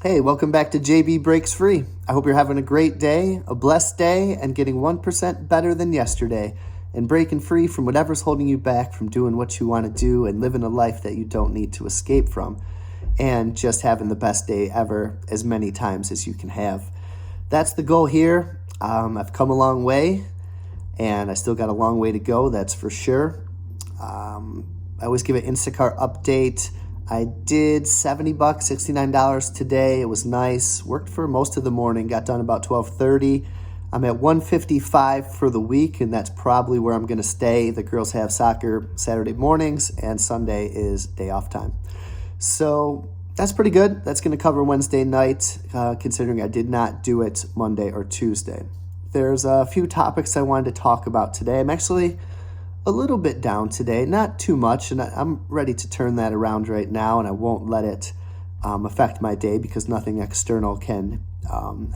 Hey, welcome back to JB Breaks Free. I hope you're having a great day, a blessed day, and getting 1% better than yesterday, and breaking free from whatever's holding you back from doing what you want to do and living a life that you don't need to escape from, and just having the best day ever as many times as you can have. That's the goal here. I've come a long way, and I still got a long way to go, that's for sure. I always give an Instacart update. I did $70, $69 today. It was nice. Worked for most of the morning. Got done about 12:30. I'm at 155 for the week, and that's probably where I'm going to stay. The girls have soccer Saturday mornings, and Sunday is day off time. So that's pretty good. That's going to cover Wednesday night, considering I did not do it Monday or Tuesday. There's a few topics I wanted to talk about today. I'm actually a little bit down today, not too much, and I'm ready to turn that around right now, and I won't let it affect my day because nothing external can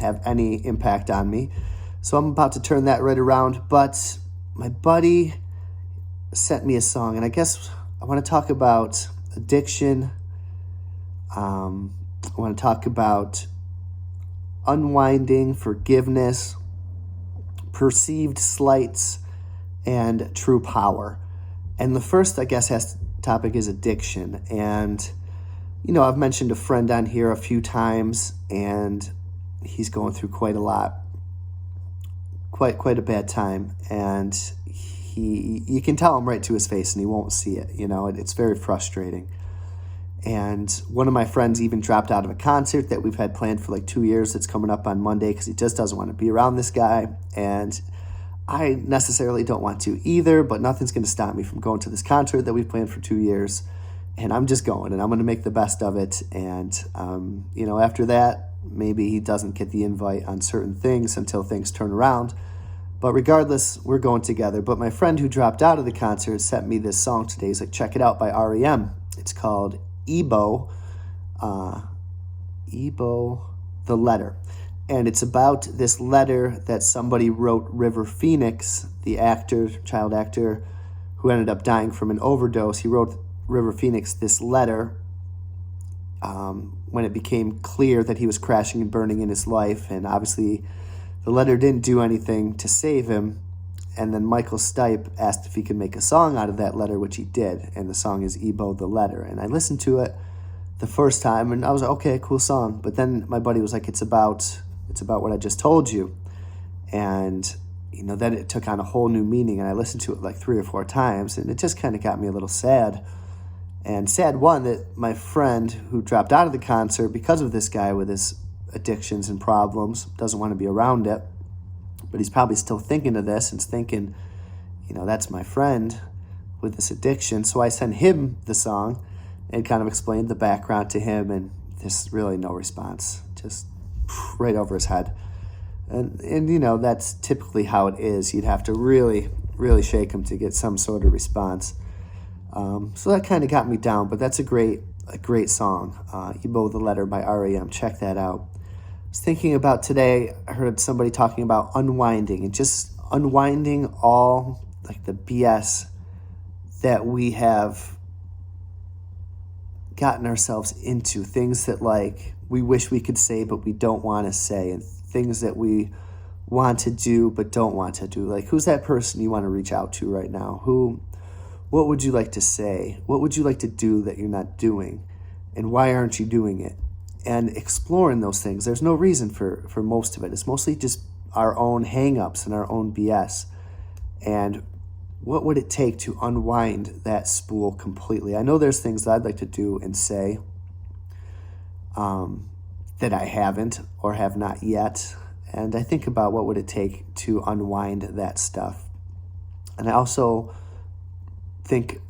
have any impact on me. So I'm about to turn that right around, but my buddy sent me a song, and I guess I want to talk about addiction. I want to talk about unwinding, forgiveness, perceived slights, and true power. And the first, I guess, topic is addiction. And, I've mentioned a friend on here a few times, and he's going through quite a lot, quite a bad time. And you can tell him right to his face, and he won't see it. It's very frustrating. And one of my friends even dropped out of a concert that we've had planned for like 2 years that's coming up on Monday because he just doesn't want to be around this guy. And I necessarily don't want to either, but nothing's going to stop me from going to this concert that we've planned for 2 years. And I'm just going, and I'm going to make the best of it. And, after that, maybe he doesn't get the invite on certain things until things turn around. But regardless, we're going together. But my friend who dropped out of the concert sent me this song today. He's like, check it out by REM. It's called EBow The Letter. And it's about this letter that somebody wrote River Phoenix, the child actor, who ended up dying from an overdose. He wrote River Phoenix this letter when it became clear that he was crashing and burning in his life. And obviously, the letter didn't do anything to save him. And then Michael Stipe asked if he could make a song out of that letter, which he did. And the song is EBow The Letter. And I listened to it the first time, and I was like, okay, cool song. But then my buddy was like, it's about what I just told you. And, then it took on a whole new meaning. And I listened to it like 3 or 4 times, and it just kind of got me a little sad. And sad, one, that my friend who dropped out of the concert because of this guy with his addictions and problems doesn't want to be around it. But he's probably still thinking of this and thinking, that's my friend with this addiction. So I sent him the song and kind of explained the background to him, and there's really no response. Just right over his head. And that's typically how it is. You'd have to really, really shake him to get some sort of response. So that kind of got me down, but that's a great song. EBow The Letter by REM. Check that out. I was thinking about today, I heard somebody talking about unwinding and just unwinding all like the BS that we have gotten ourselves into, things that like we wish we could say but we don't want to say, and things that we want to do but don't want to do. Like, who's that person you want to reach out to right now? What would you like to say? What would you like to do that you're not doing? And why aren't you doing it? And exploring those things. There's no reason for most of it. It's mostly just our own hang-ups and our own BS. And what would it take to unwind that spool completely? I know there's things that I'd like to do and say that I haven't or have not yet. And I think about what would it take to unwind that stuff. And I also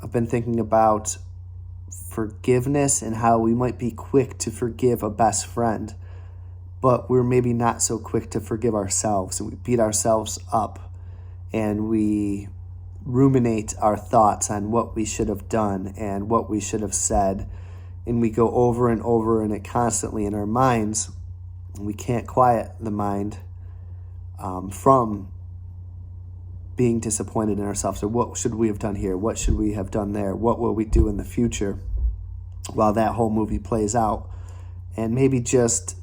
I've been thinking about forgiveness and how we might be quick to forgive a best friend, but we're maybe not so quick to forgive ourselves, and we beat ourselves up and we ruminate our thoughts on what we should have done and what we should have said, and we go over and over in it constantly in our minds. We can't quiet the mind from being disappointed in ourselves, or what should we have done here? What should we have done there? What will we do in the future while that whole movie plays out? and maybe just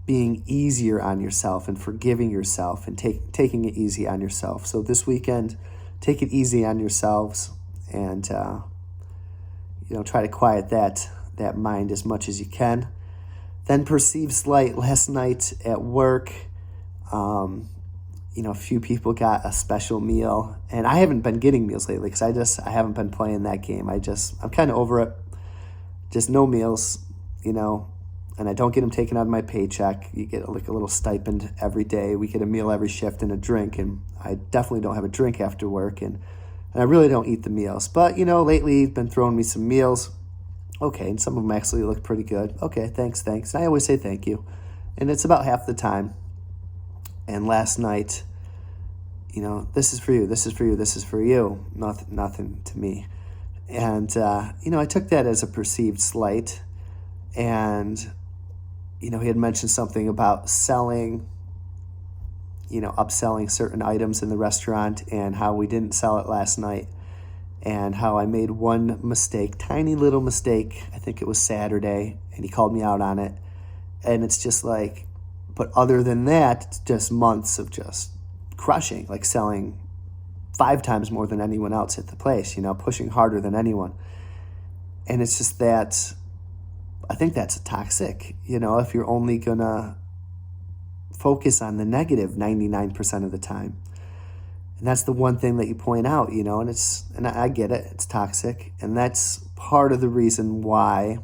being easier on yourself and forgiving yourself and taking it easy on yourself. So this weekend, take it easy on yourselves and try to quiet that mind as much as you can. Then perceived slight. Last night at work, a few people got a special meal, and I haven't been getting meals lately because I haven't been playing that game. I'm kind of over it. Just no meals, and I don't get them taken out of my paycheck. You get like a little stipend every day. We get a meal every shift and a drink, and I definitely don't have a drink after work, and I really don't eat the meals. But, lately he's been throwing me some meals. Okay, and some of them actually look pretty good. Okay, thanks. And I always say thank you, and it's about half the time. And last night, this is for you, this is for you, this is for you. Nothing to me. And, I took that as a perceived slight. And, he had mentioned something about selling, upselling certain items in the restaurant and how we didn't sell it last night and how I made one mistake, tiny little mistake. I think it was Saturday, and he called me out on it. And it's just like, but other than that, it's just months of just crushing, like selling 5 times more than anyone else at the place, pushing harder than anyone. And it's just that, I think that's toxic, if you're only going to focus on the negative 99% of the time. And that's the one thing that you point out, and I get it, it's toxic. And that's part of the reason why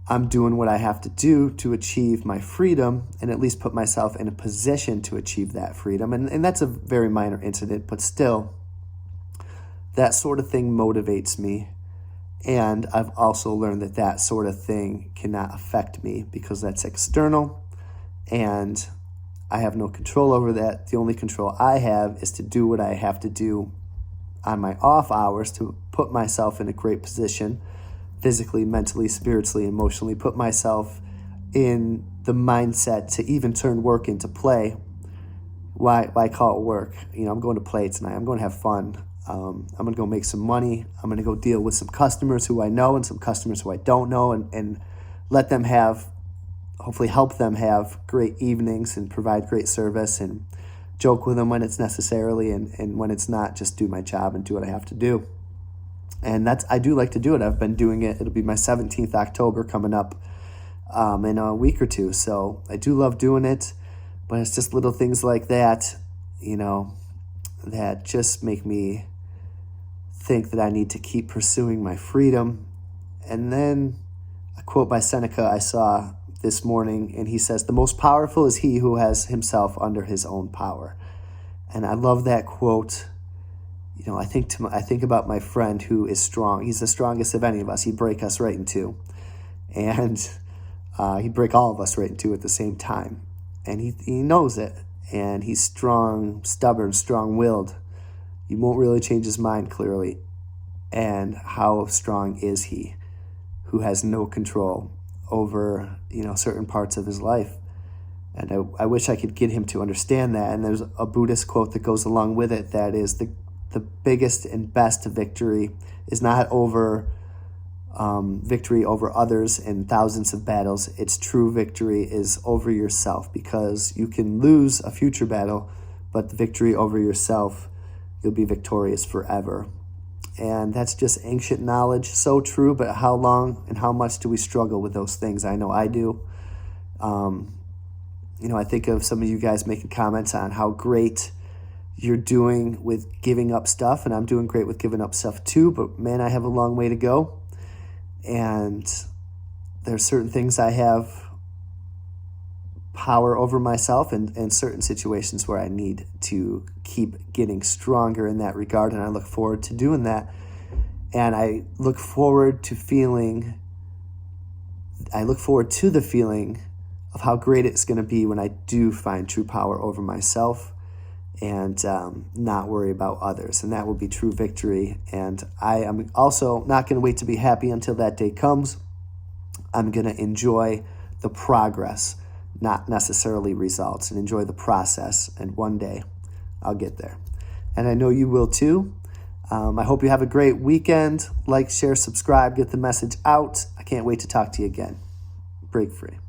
I'm doing what I have to do to achieve my freedom and at least put myself in a position to achieve that freedom. And that's a very minor incident, but still, that sort of thing motivates me. And I've also learned that sort of thing cannot affect me because that's external and I have no control over that. The only control I have is to do what I have to do on my off hours to put myself in a great position, physically, mentally, spiritually, emotionally, put myself in the mindset to even turn work into play. Why call it work? I'm going to play tonight. I'm going to have fun. I'm going to go make some money. I'm going to go deal with some customers who I know and some customers who I don't know and let them hopefully help them have great evenings and provide great service and joke with them when it's necessarily and when it's not, just do my job and do what I have to do. And I do like to do it. I've been doing it. It'll be my 17th October coming up in a week or two. So I do love doing it, but it's just little things like that, that just make me think that I need to keep pursuing my freedom. And then a quote by Seneca I saw this morning, and he says, "The most powerful is he who has himself under his own power." And I love that quote. I think about my friend who is strong. He's the strongest of any of us. He'd break us right in two. And he'd break all of us right in two at the same time. And he knows it. And he's strong, stubborn, strong-willed. He won't really change his mind clearly. And how strong is he who has no control over, certain parts of his life? And I wish I could get him to understand that. And there's a Buddhist quote that goes along with it that is the biggest and best victory is not over victory over others in thousands of battles. Its true victory is over yourself, because you can lose a future battle, but the victory over yourself, you'll be victorious forever. And that's just ancient knowledge, so true, but how long and how much do we struggle with those things? I know I do. I think of some of you guys making comments on how great you're doing with giving up stuff, and I'm doing great with giving up stuff too, but man, I have a long way to go. And there's certain things I have power over myself and certain situations where I need to keep getting stronger in that regard, and I look forward to doing that. And I look forward to the feeling of how great it's going to be when I do find true power over myself and not worry about others. And that will be true victory. And I am also not going to wait to be happy until that day comes. I'm going to enjoy the progress, not necessarily results, and enjoy the process. And one day I'll get there. And I know you will too. I hope you have a great weekend. Like, share, subscribe, get the message out. I can't wait to talk to you again. break free.